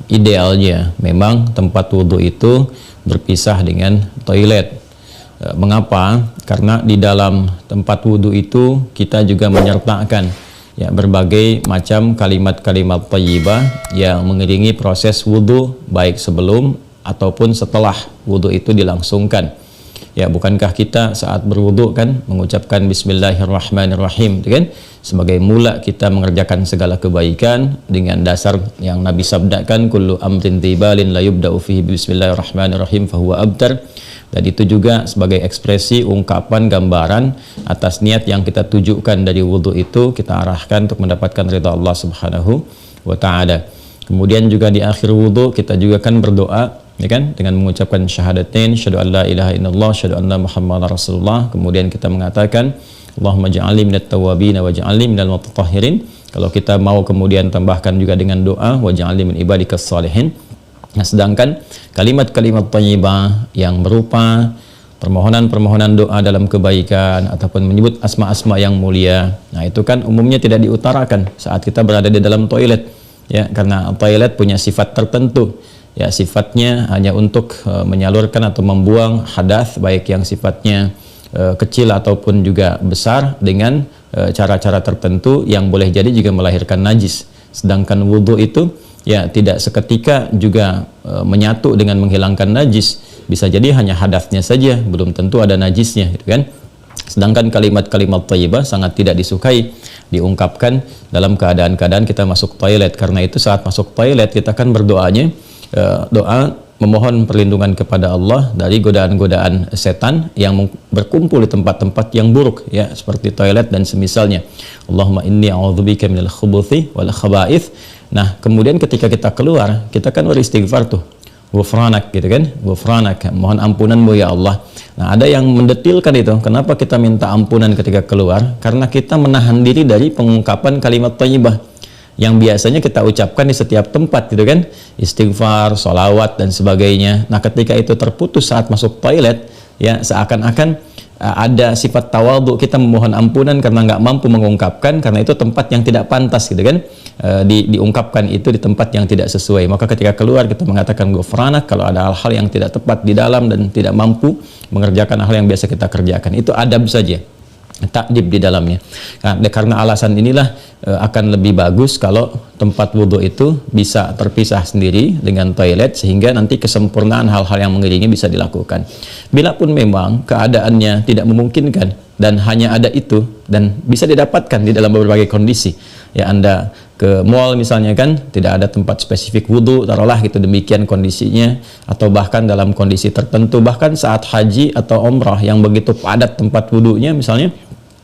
idealnya memang tempat wudhu itu berpisah dengan toilet. Mengapa? Karena di dalam tempat wudhu itu kita juga menyertakan ya berbagai macam kalimat-kalimat thayyibah yang mengiringi proses wudhu, baik sebelum ataupun setelah wudhu itu dilangsungkan. Ya, bukankah kita saat berwudu kan mengucapkan bismillahirrahmanirrahim, kan? Sebagai mula kita mengerjakan segala kebaikan dengan dasar yang Nabi sabdakan, kullu amrin tibalin la yubda'u fihi bismillahirrahmanirrahim fahuwa abtar. Dan itu juga sebagai ekspresi ungkapan gambaran atas niat yang kita tujukan dari wudu itu, kita arahkan untuk mendapatkan ridha Allah Subhanahu wa taala. Kemudian juga di akhir wudu kita juga kan berdoa, ya kan, dengan mengucapkan syahadatain, syahadu an la ilaha illallah, syahadu anna muhammadar rasulullah. Kemudian kita mengatakan Allahumma ja'alni minat tawwabin wa ja'alni minal mutatahhirin. Kalau kita mau kemudian tambahkan juga dengan doa wa ja'alni min ibadikas salihin. Nah, sedangkan kalimat-kalimat thayyibah yang berupa permohonan-permohonan doa dalam kebaikan ataupun menyebut asma-asma yang mulia, nah itu kan umumnya tidak diutarakan saat kita berada di dalam toilet, ya, karena toilet punya sifat tertentu. Ya, sifatnya hanya untuk menyalurkan atau membuang hadas, baik yang sifatnya kecil ataupun juga besar, dengan cara-cara tertentu yang boleh jadi juga melahirkan najis. Sedangkan wudhu itu ya tidak seketika juga menyatu dengan menghilangkan najis, bisa jadi hanya hadasnya saja, belum tentu ada najisnya, gitu kan. Sedangkan kalimat-kalimat thayyibah sangat tidak disukai diungkapkan dalam keadaan-keadaan kita masuk toilet. Karena itu saat masuk toilet kita kan berdoanya doa memohon perlindungan kepada Allah dari godaan-godaan setan yang berkumpul di tempat-tempat yang buruk, ya, seperti toilet dan semisalnya. Allahumma inni a'udzubika minal khubuthi wal khaba'ith. Nah, kemudian ketika kita keluar, kita kan beristighfar tuh, ghufranak, gitu kan, ghufranak, mohon ampunanmu ya Allah. Nah, ada yang mendetilkan itu, kenapa kita minta ampunan ketika keluar? Karena kita menahan diri dari pengungkapan kalimat thayyibah yang biasanya kita ucapkan di setiap tempat, gitu kan, istighfar, sholawat dan sebagainya. Nah, ketika itu terputus saat masuk toilet, ya, seakan-akan ada sifat tawadhu, kita memohon ampunan karena nggak mampu mengungkapkan, karena itu tempat yang tidak pantas, gitu kan, diungkapkan itu di tempat yang tidak sesuai. Maka ketika keluar kita mengatakan ghufranak kalau ada hal-hal yang tidak tepat di dalam dan tidak mampu mengerjakan hal yang biasa kita kerjakan. Itu adab saja, takdib di dalamnya. Nah, karena alasan inilah akan lebih bagus kalau tempat wudhu itu bisa terpisah sendiri dengan toilet, sehingga nanti kesempurnaan hal-hal yang mengiringi bisa dilakukan. Bila pun memang keadaannya tidak memungkinkan dan hanya ada itu, dan bisa didapatkan di dalam berbagai kondisi, ya, Anda ke mall misalnya kan, tidak ada tempat spesifik wudhu, taruhlah gitu, demikian kondisinya, atau bahkan dalam kondisi tertentu, bahkan saat haji atau umrah yang begitu padat tempat wudhunya misalnya,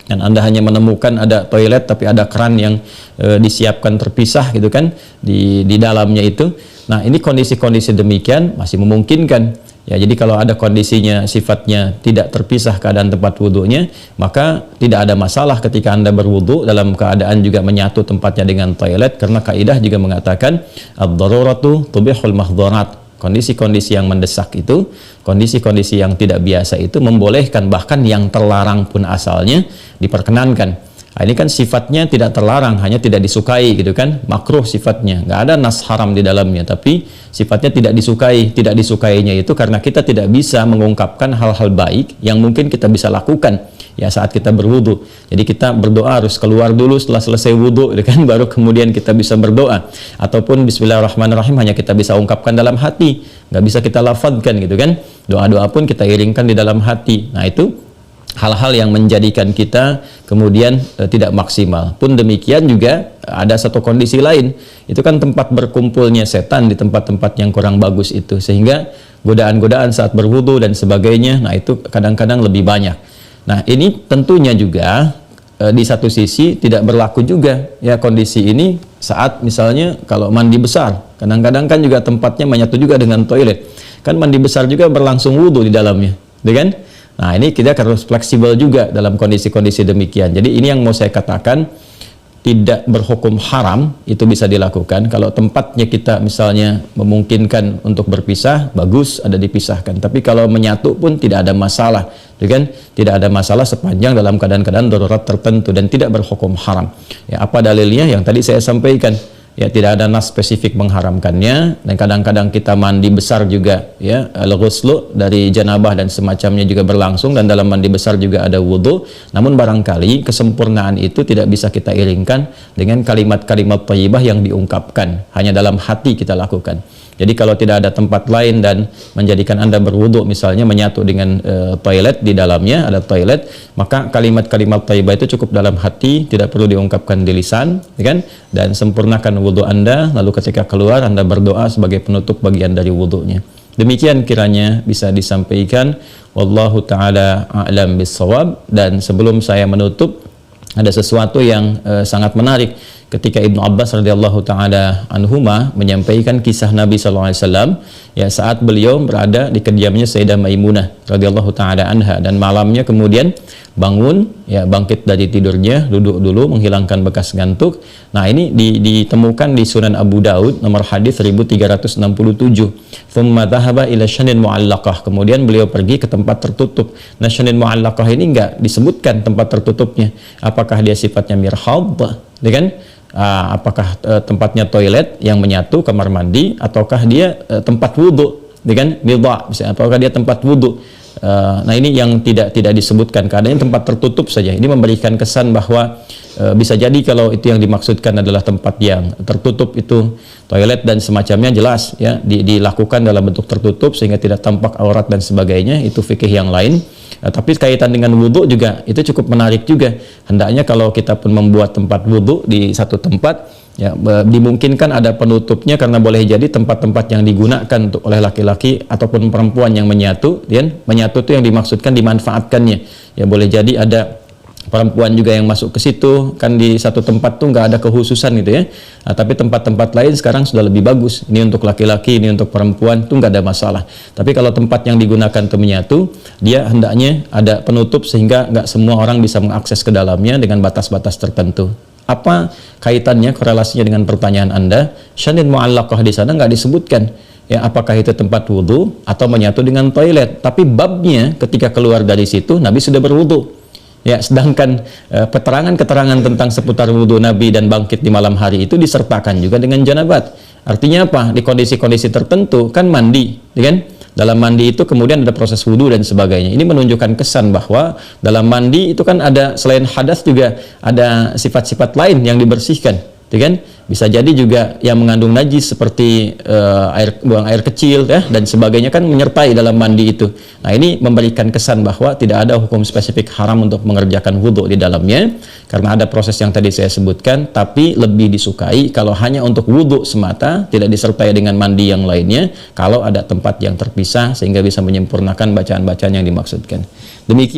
dan Anda hanya menemukan ada toilet tapi ada keran yang disiapkan terpisah, gitu kan, di dalamnya itu. Nah, ini kondisi-kondisi demikian masih memungkinkan, ya. Jadi kalau ada kondisinya sifatnya tidak terpisah keadaan tempat wudhunya, maka tidak ada masalah ketika Anda berwudhu dalam keadaan juga menyatu tempatnya dengan toilet, karena kaidah juga mengatakan ad-daruratu tubihul mahdharat. Kondisi-kondisi yang mendesak itu, kondisi-kondisi yang tidak biasa itu membolehkan, bahkan yang terlarang pun asalnya diperkenankan. Nah, ini kan sifatnya tidak terlarang, hanya tidak disukai, gitu kan, makruh sifatnya, nggak ada nas haram di dalamnya, tapi sifatnya tidak disukai. Tidak disukainya itu karena kita tidak bisa mengungkapkan hal-hal baik yang mungkin kita bisa lakukan, ya, saat kita berwudu. Jadi kita berdoa harus keluar dulu setelah selesai wudu, gitu kan, baru kemudian kita bisa berdoa. Ataupun bismillahirrahmanirrahim hanya kita bisa ungkapkan dalam hati, nggak bisa kita lafadzkan, gitu kan. Doa-doa pun kita iringkan di dalam hati. Nah, itu hal-hal yang menjadikan kita kemudian tidak maksimal. Pun demikian juga ada satu kondisi lain, itu kan tempat berkumpulnya setan di tempat-tempat yang kurang bagus itu, sehingga godaan-godaan saat berwudu dan sebagainya, nah itu kadang-kadang lebih banyak. Nah, ini tentunya juga di satu sisi tidak berlaku juga, ya, kondisi ini saat misalnya kalau mandi besar, kadang-kadang kan juga tempatnya menyatu juga dengan toilet, kan mandi besar juga berlangsung wudu di dalamnya, kan? Nah, ini kita harus fleksibel juga dalam kondisi-kondisi demikian. Jadi ini yang mau saya katakan, tidak berhukum haram, itu bisa dilakukan. Kalau tempatnya kita misalnya memungkinkan untuk berpisah, bagus ada dipisahkan. Tapi kalau menyatu pun tidak ada masalah, kan? Tidak ada masalah sepanjang dalam keadaan-keadaan darurat tertentu dan tidak berhukum haram. Ya, apa dalilnya? Yang tadi saya sampaikan. Ya, tidak ada nas spesifik mengharamkannya, dan kadang-kadang kita mandi besar juga, ya, al-ghuslu dari janabah dan semacamnya juga berlangsung, dan dalam mandi besar juga ada wudu. Namun barangkali kesempurnaan itu tidak bisa kita iringkan dengan kalimat-kalimat thayyibah yang diungkapkan, hanya dalam hati kita lakukan. Jadi kalau tidak ada tempat lain dan menjadikan Anda berwudu, misalnya menyatu dengan toilet, di dalamnya ada toilet, maka kalimat-kalimat thayyibah itu cukup dalam hati, tidak perlu diungkapkan di lisan, ya kan? Dan sempurnakan wudu Anda, lalu ketika keluar Anda berdoa sebagai penutup bagian dari wudunya. Demikian kiranya bisa disampaikan. Wallahu taala a'lam bissawab. Dan sebelum saya menutup, ada sesuatu yang sangat menarik ketika Ibnu Abbas radhiyallahu taala anhuma menyampaikan kisah Nabi sallallahu alaihi wasallam, ya, saat beliau berada di kediamannya Sayyidah Maimunah radhiyallahu taala anha, dan malamnya kemudian bangun, ya, bangkit dari tidurnya, duduk dulu menghilangkan bekas ngantuk. Nah, ini ditemukan di Sunan Abu Daud nomor hadis 1367. Tsumma dhahaba ila syanin mu'allaqah. Kemudian beliau pergi ke tempat tertutup. Nah, syanin mu'allaqah ini enggak disebutkan tempat tertutupnya. Apakah dia sifatnya mirhad, ya kan? Apakah tempatnya toilet yang menyatu, kamar mandi, ataukah dia tempat wudhu, ya kan? Midha, misalnya, apakah dia tempat wudhu? Nah, ini yang tidak disebutkan, keadaannya tempat tertutup saja. Ini memberikan kesan bahwa bisa jadi kalau itu yang dimaksudkan adalah tempat yang tertutup, itu toilet dan semacamnya, jelas, ya, dilakukan dalam bentuk tertutup sehingga tidak tampak aurat dan sebagainya, itu fikih yang lain. Tapi kaitan dengan wudhu juga itu cukup menarik juga. Hendaknya kalau kita pun membuat tempat wudhu di satu tempat, ya, dimungkinkan ada penutupnya, karena boleh jadi tempat-tempat yang digunakan untuk oleh laki-laki ataupun perempuan yang menyatu, ya, menyatu itu yang dimaksudkan dimanfaatkannya. Ya, boleh jadi ada perempuan juga yang masuk ke situ, kan di satu tempat tuh nggak ada kehususan gitu, ya. Nah, tapi tempat-tempat lain sekarang sudah lebih bagus. Ini untuk laki-laki, ini untuk perempuan, tuh nggak ada masalah. Tapi kalau tempat yang digunakan tuh menyatu, dia hendaknya ada penutup sehingga nggak semua orang bisa mengakses ke dalamnya dengan batas-batas tertentu. Apa kaitannya, korelasinya dengan pertanyaan Anda? Syanin mu'allaqah di sana nggak disebutkan, ya, apakah itu tempat wudhu atau menyatu dengan toilet. Tapi babnya ketika keluar dari situ Nabi sudah berwudhu. Ya, sedangkan keterangan tentang seputar wudhu Nabi dan bangkit di malam hari itu disertakan juga dengan janabat. Artinya apa? Di kondisi-kondisi tertentu kan mandi, ya kan? Dalam mandi itu kemudian ada proses wudhu dan sebagainya. Ini menunjukkan kesan bahwa dalam mandi itu kan ada, selain hadas juga ada sifat-sifat lain yang dibersihkan, ya kan? Bisa jadi juga yang mengandung najis seperti buang air kecil, ya, dan sebagainya kan menyertai dalam mandi itu. Nah, ini memberikan kesan bahwa tidak ada hukum spesifik haram untuk mengerjakan wudhu di dalamnya, karena ada proses yang tadi saya sebutkan. Tapi lebih disukai kalau hanya untuk wudhu semata, tidak disertai dengan mandi yang lainnya, kalau ada tempat yang terpisah sehingga bisa menyempurnakan bacaan-bacaan yang dimaksudkan. Demikian.